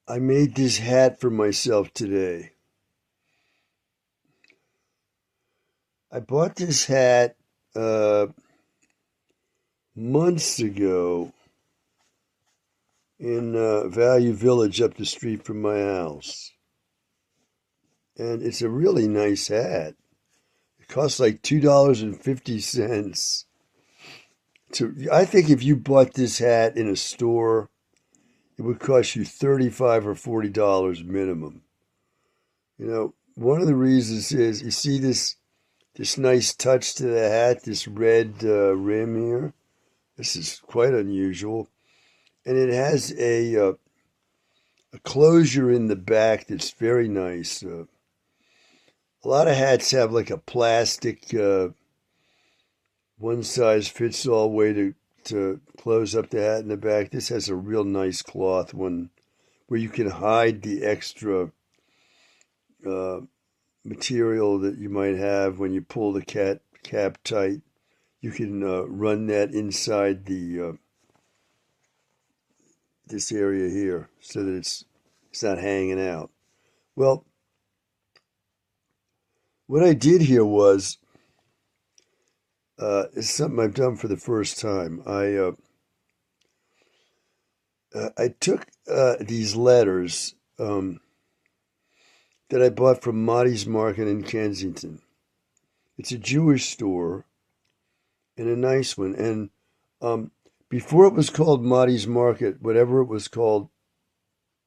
I made this hat for myself today. I bought this hat uh, months ago in Value Village up the street from my house. And it's a really nice hat. It costs like $2.50. I think if you bought this hat in a store, it would cost you $35 or $40 minimum. One of the reasons is you see this nice touch to the hat, this red rim here. This is quite unusual, and it has a closure in the back that's very nice. A lot of hats have like a plastic one size fits all way to close up the hat in the back. This has a real nice cloth one where you can hide the extra uh, material that you might have when you pull the cap tight. You can run that inside the this area here so that it's not hanging out. Well, what I did here was it's something I've done for the first time. I took these letters that I bought from Maddie's Market in Kensington. It's a Jewish store and a nice one. And before it was called Maddie's Market, whatever it was called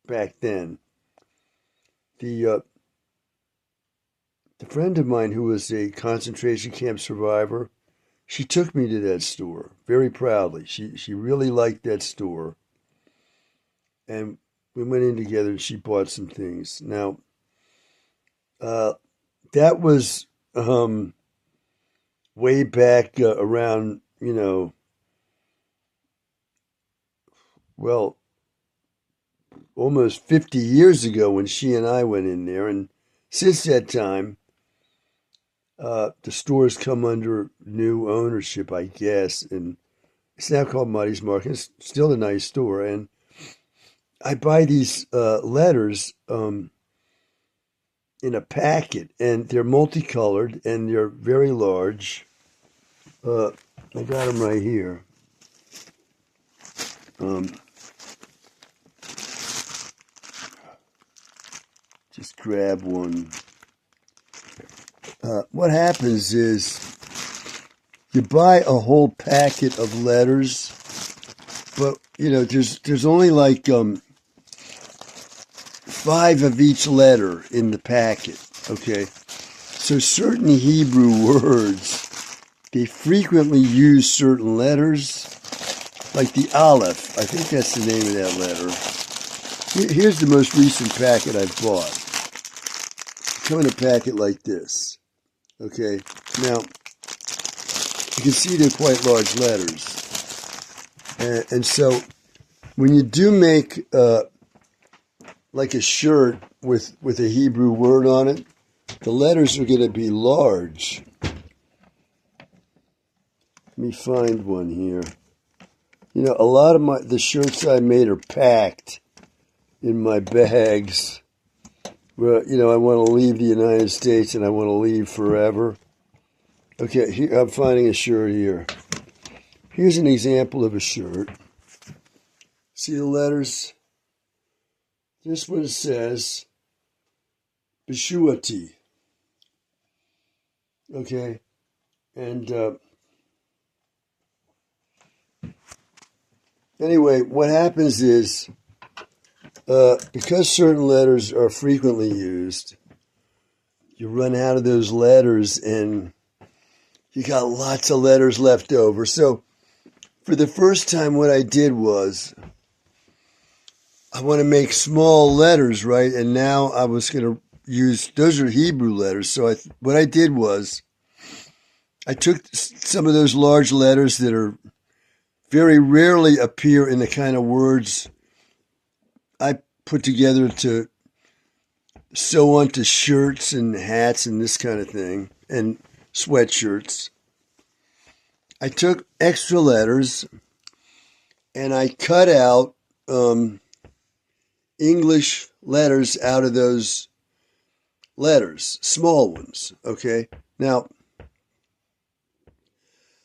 back then, the the friend of mine who was a concentration camp survivor, she took me to that store very proudly. She really liked that store, and we went in together and she bought some things. Now, uh, that was way back around, well, almost 50 years ago when she and I went in there. And since that time, the store's come under new ownership, I guess, and it's now called Muddy's Market. It's still a nice store, and I buy these letters in a packet, and they're multicolored and they're very large. Uh, I got them right here. Um, just grab one. What happens is you buy a whole packet of letters, but there's only like five of each letter in the packet. Okay, so certain Hebrew words, they frequently use certain letters, like the Aleph. I think that's the name of that letter. Here's the most recent packet I've bought. Come in a packet like this. Okay, now you can see they're quite large letters, and so when you do make like a shirt with a Hebrew word on it, the letters are going to be large. Let me find one here. A lot of the shirts I made are packed in my bags. Well, I want to leave the United States and I want to leave forever. Okay, here, I'm finding a shirt here. Here's an example of a shirt. See the letters? This one says Bishuati. Okay, and anyway, what happens is because certain letters are frequently used, you run out of those letters and you got lots of letters left over. So for the first time, what I did was I want to make small letters, right? And now I was going to use, those are Hebrew letters. So what I did was I took some of those large letters that are very rarely appear in the kind of words I put together to sew onto shirts and hats and this kind of thing, and sweatshirts. I took extra letters and I cut out English letters out of those letters, small ones, okay? Now,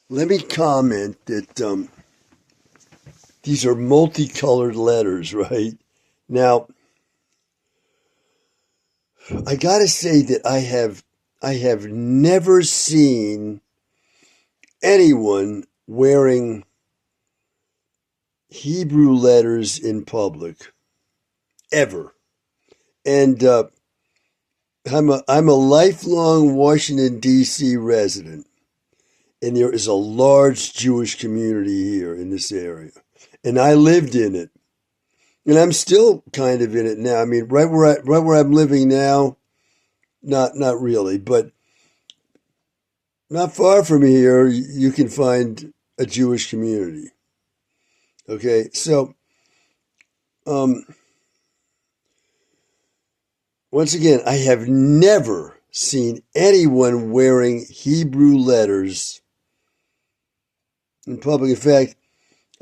let me comment that these are multicolored letters, right? Now, I gotta say that I have never seen anyone wearing Hebrew letters in public, ever. And I'm a lifelong Washington, D.C. resident, and there is a large Jewish community here in this area. And I lived in it. And I'm still kind of in it now. I mean, right where I'm living now, not really, but not far from here, you can find a Jewish community. Okay, so once again, I have never seen anyone wearing Hebrew letters in public. In fact,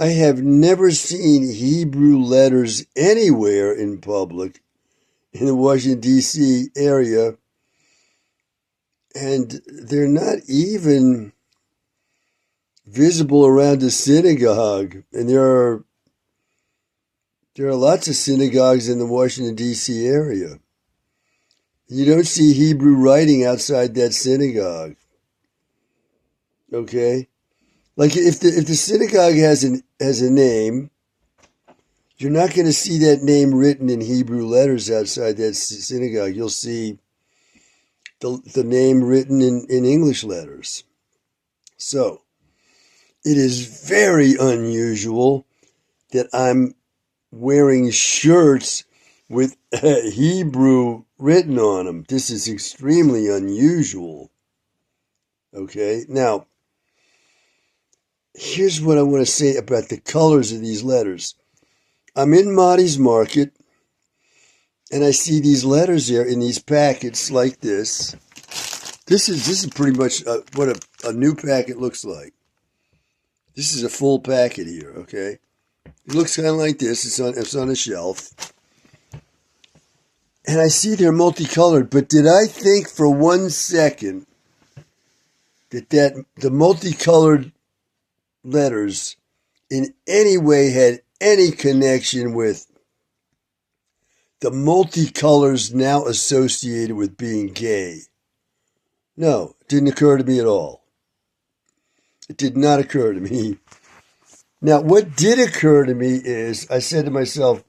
I have never seen Hebrew letters anywhere in public in the Washington, D.C. area. And they're not even visible around a synagogue. And there are lots of synagogues in the Washington, D.C. area. You don't see Hebrew writing outside that synagogue. Okay? Like if the synagogue has a name, you're not going to see that name written in Hebrew letters outside that synagogue. You'll see the name written in English letters. So it is very unusual that I'm wearing shirts with Hebrew written on them. This is extremely unusual. Okay, now here's what I want to say about the colors of these letters. I'm in Maddie's Market, and I see these letters there in these packets like this. This is pretty much what a new packet looks like. This is a full packet here, okay? It looks kind of like this. It's on a shelf. And I see they're multicolored, but did I think for 1 second that the multicolored letters in any way had any connection with the multicolors now associated with being gay? No, it didn't occur to me at all. It did not occur to me. Now, what did occur to me is I said to myself,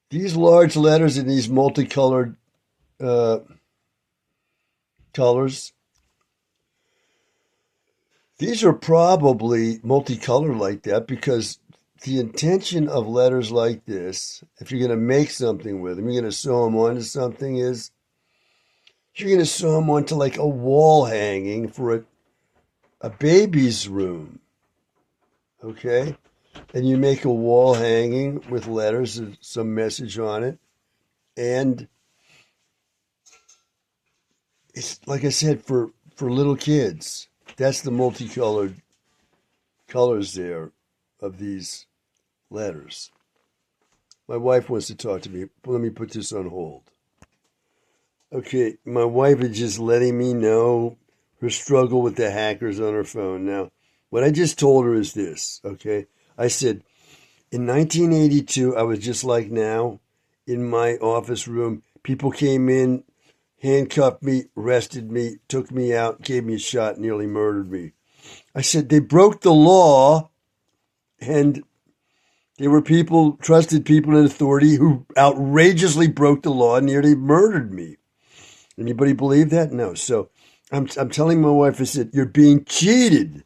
these large letters in these multicolored colors, these are probably multicolored like that because the intention of letters like this, if you're going to make something with them, you're going to sew them onto something, is you're going to sew them onto like a wall hanging for a baby's room. Okay? And you make a wall hanging with letters and some message on it. And it's, like I said, for little kids. That's the multicolored colors there of these letters. My wife wants to talk to me. Let me put this on hold. Okay, my wife is just letting me know her struggle with the hackers on her phone. Now, what I just told her is this, okay? I said, in 1982, I was just like now in my office room. People came in, handcuffed me, arrested me, took me out, gave me a shot, nearly murdered me. I said, they broke the law, and there were people, trusted people in authority, who outrageously broke the law and nearly murdered me. Anybody believe that? No. So I'm telling my wife, I said, you're being cheated.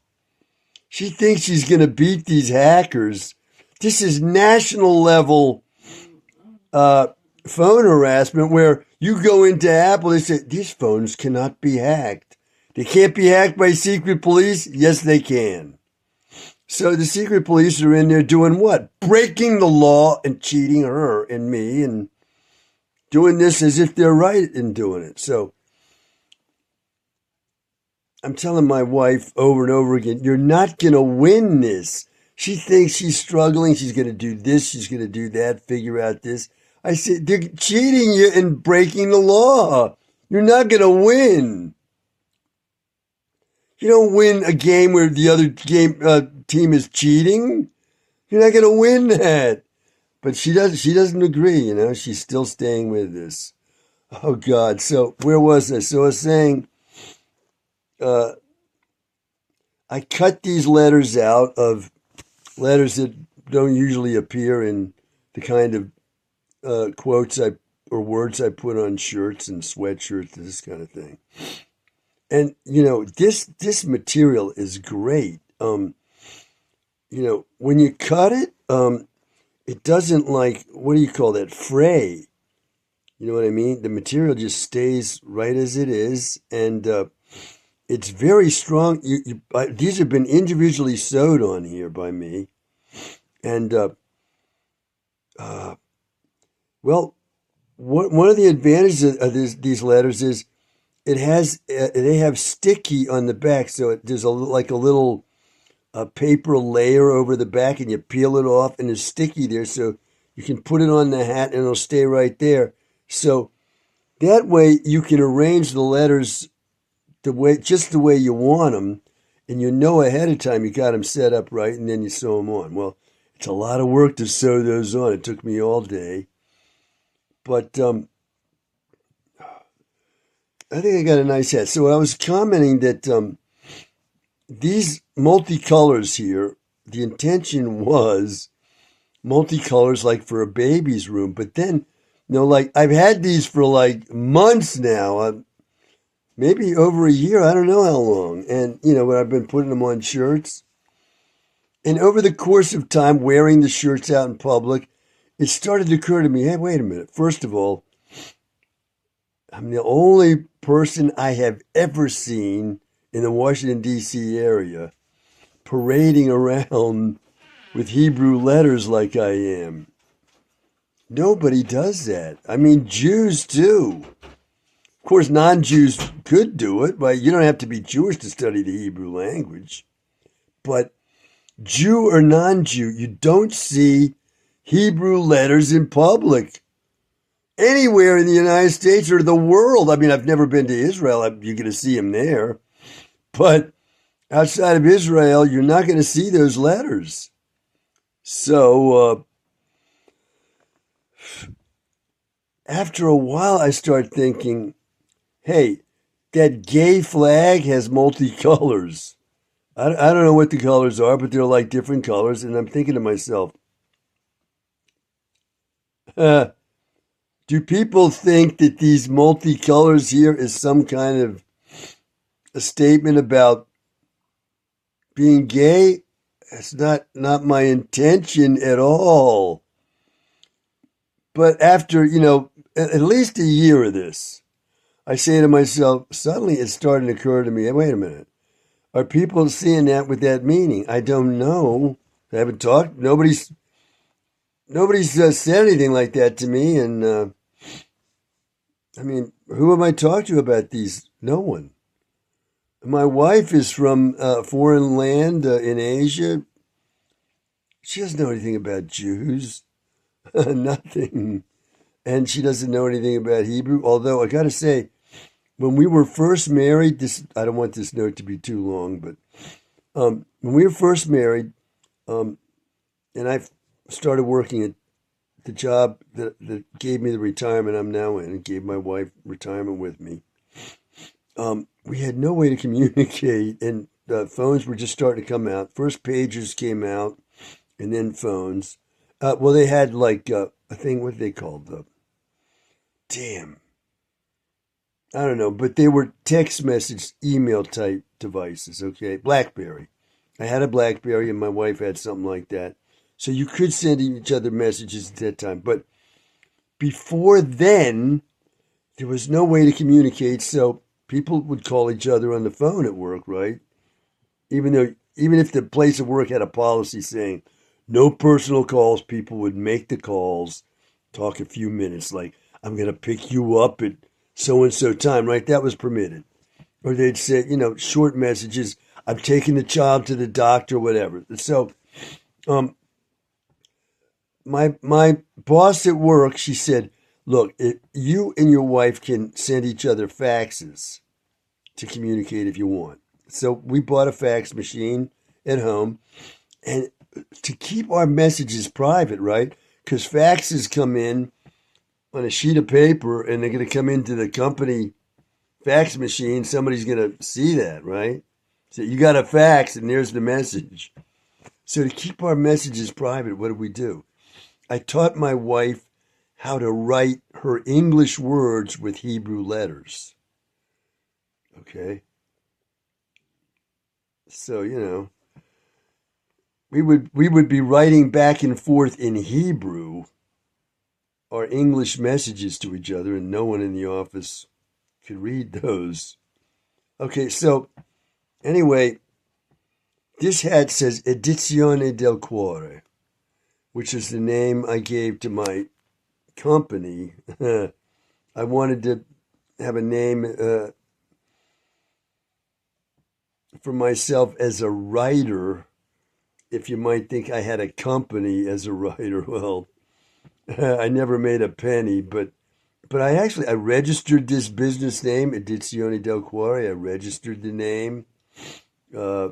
She thinks she's going to beat these hackers. This is national level phone harassment where you go into Apple, they say, these phones cannot be hacked. They can't be hacked by secret police? Yes, they can. So the secret police are in there doing what? Breaking the law and cheating her and me and doing this as if they're right in doing it. So I'm telling my wife over and over again, you're not going to win this. She thinks she's struggling. She's going to do this. She's going to do that. Figure out this. I said, they're cheating you and breaking the law. You're not going to win. You don't win a game where the other team is cheating. You're not going to win that. But she doesn't agree, you know. She's still staying with this. Oh, God. So where was I? So I was saying I cut these letters out of letters that don't usually appear in the kind of quotes or words I put on shirts and sweatshirts, this kind of thing. And you know, this material is great. You know, when you cut it, it doesn't like, what do you call that, fray. You know what I mean? The material just stays right as it is, and it's very strong. These have been individually sewed on here by me, and well, one of the advantages of these letters is they have sticky on the back, so there's like a little paper layer over the back, and you peel it off, and it's sticky there, so you can put it on the hat, and it'll stay right there. So that way you can arrange the letters just the way you want them, and you know ahead of time you got them set up right, and then you sew them on. Well, it's a lot of work to sew those on. It took me all day, but I think I got a nice hat. So I was commenting that these multicolors here, the intention was multicolors like for a baby's room. But then, you know, like I've had these for like months now, maybe over a year. I don't know how long. And, you know, I've been putting them on shirts. And over the course of time, wearing the shirts out in public, it started to occur to me, hey, wait a minute. First of all, I'm the only person I have ever seen in the Washington, D.C. area parading around with Hebrew letters like I am. Nobody does that. I mean, Jews do. Of course, non-Jews could do it, but you don't have to be Jewish to study the Hebrew language. But Jew or non-Jew, you don't see Hebrew letters in public anywhere in the United States or the world. I mean, I've never been to Israel. You're going to see them there. But outside of Israel, you're not going to see those letters. So after a while, I start thinking, hey, that gay flag has multicolors. I don't know what the colors are, but they're like different colors. And I'm thinking to myself, do people think that these multicolors here is some kind of a statement about being gay? It's not my intention at all. But after, you know, at least a year of this, I say to myself, suddenly it's starting to occur to me, hey, wait a minute. Are people seeing that with that meaning? I don't know. I haven't talked. Nobody's said anything like that to me. And, I mean, who am I talking to about these? No one. My wife is from foreign land in Asia. She doesn't know anything about Jews. Nothing. And she doesn't know anything about Hebrew. Although I got to say, when we were first married, I don't want this note to be too long, but when we were first married, and I started working at the job that gave me the retirement I'm now in, and gave my wife retirement with me, we had no way to communicate, and phones were just starting to come out. First pagers came out, and then phones. Well, they had like a thing, what they called I don't know, but they were text message, email type devices, okay? BlackBerry. I had a BlackBerry and my wife had something like that. So you could send each other messages at that time. But before then, there was no way to communicate, so people would call each other on the phone at work, right? Even if the place of work had a policy saying no personal calls, people would make the calls, talk a few minutes, like, I'm going to pick you up at so-and-so time, right? That was permitted. Or they'd say, you know, short messages, I'm taking the child to the doctor, whatever. So Um, my boss at work, she said, "Look, you and your wife can send each other faxes to communicate if you want." So we bought a fax machine at home, and to keep our messages private, right? Because faxes come in on a sheet of paper, and they're going to come into the company fax machine. Somebody's going to see that, right? So you got a fax, and there's the message. So to keep our messages private, what did we do? I taught my wife how to write her English words with Hebrew letters. Okay. So, we would be writing back and forth in Hebrew our English messages to each other, and no one in the office could read those. Okay, so anyway, this hat says Edizione del Cuore, which is the name I gave to my company. I wanted to have a name for myself as a writer. If you might think I had a company as a writer, well, I never made a penny, but I registered this business name, Edizione del Cuore. I registered the name uh,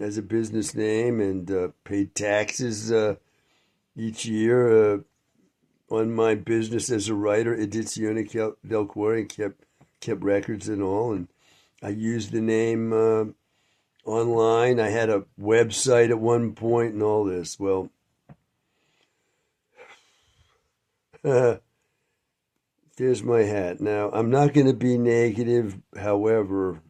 as a business name and paid taxes each year on my business as a writer, Edizione del Cuore, and kept records and all. And I used the name online. I had a website at one point and all this. Well, there's my hat. Now, I'm not going to be negative. However,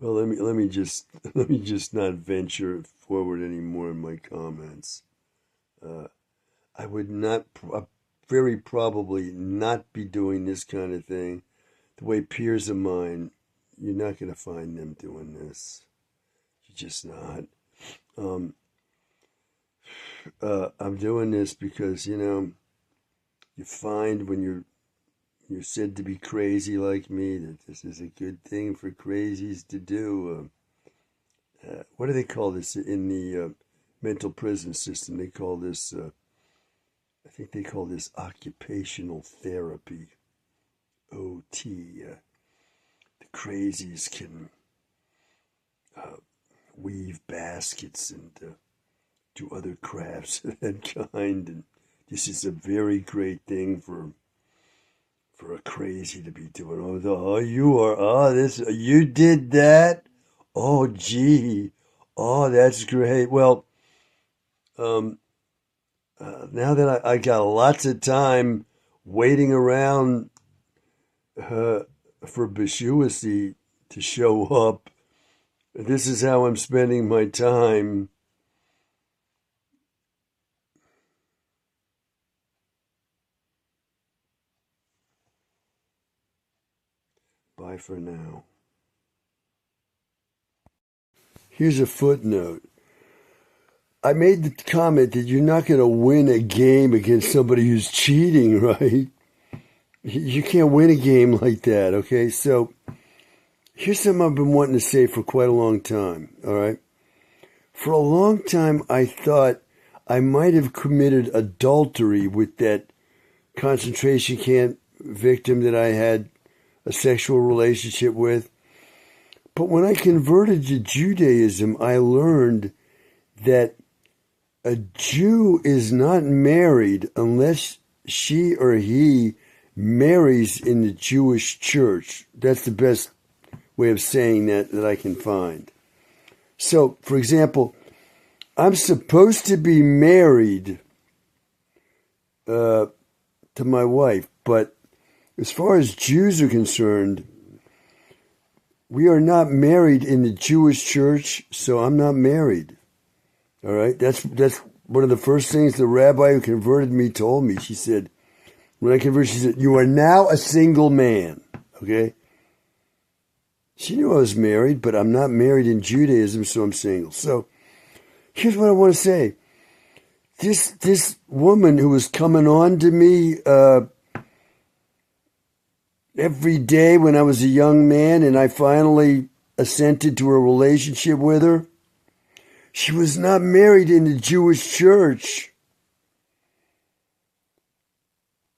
well, let me just let me just not venture forward anymore in my comments. Uh, I would not very probably not be doing this kind of thing. The way peers of mine, you're not going to find them doing this. You're just not. Um, I'm doing this because you find when you're said to be crazy like me that this is a good thing for crazies to do. What do they call this in the mental prison system? They call this. I think they call this occupational therapy. OT. The crazies can weave baskets and do other crafts of that kind, and this is a very great thing for a crazy to be doing. You did that. Oh, gee. Oh, that's great. Well, um, now that I got lots of time waiting around for Bishuasi to show up, this is how I'm spending my time. Bye for now. Here's a footnote. I made the comment that you're not going to win a game against somebody who's cheating, right? You can't win a game like that, okay? So here's something I've been wanting to say for quite a long time, all right? For a long time, I thought I might have committed adultery with that concentration camp victim that I had a sexual relationship with. But when I converted to Judaism, I learned that a Jew is not married unless she or he marries in the Jewish church. That's the best way of saying that I can find. So, for example, I'm supposed to be married to my wife, but as far as Jews are concerned, we are not married in the Jewish church, so I'm not married. All right? That's one of the first things the rabbi who converted me told me. She said, when I converted, she said, "You are now a single man." Okay? She knew I was married, but I'm not married in Judaism, so I'm single. So here's what I want to say. This woman who was coming on to me every day when I was a young man, and I finally assented to a relationship with her. She was not married in the Jewish church.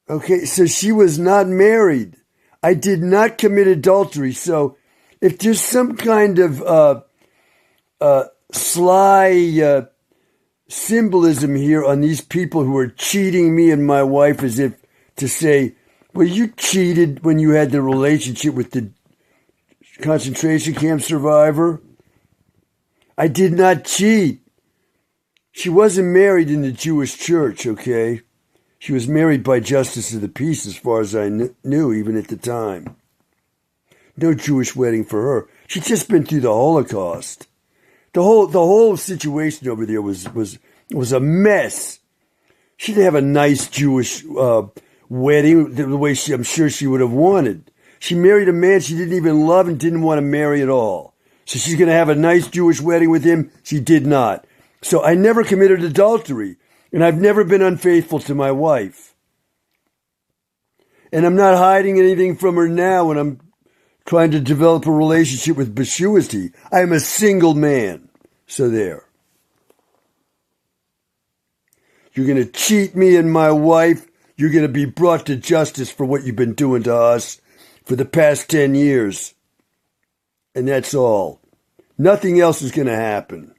Okay, so she was not married. I did not commit adultery. So if there's some kind of sly symbolism here on these people who are cheating me and my wife, as if to say, well, you cheated when you had the relationship with the concentration camp survivor. I did not cheat. She wasn't married in the Jewish church, okay? She was married by justice of the peace, as far as I knew, even at the time. No Jewish wedding for her. She'd just been through the Holocaust. The whole situation over there was a mess. She didn't have a nice Jewish wedding the way I'm sure she would have wanted. She married a man she didn't even love and didn't want to marry at all. So she's going to have a nice Jewish wedding with him. She did not. So I never committed adultery, and I've never been unfaithful to my wife. And I'm not hiding anything from her now when I'm trying to develop a relationship with Beshuasti. I am a single man. So there. You're going to cheat me and my wife. You're going to be brought to justice for what you've been doing to us for the past 10 years. And that's all. Nothing else is going to happen.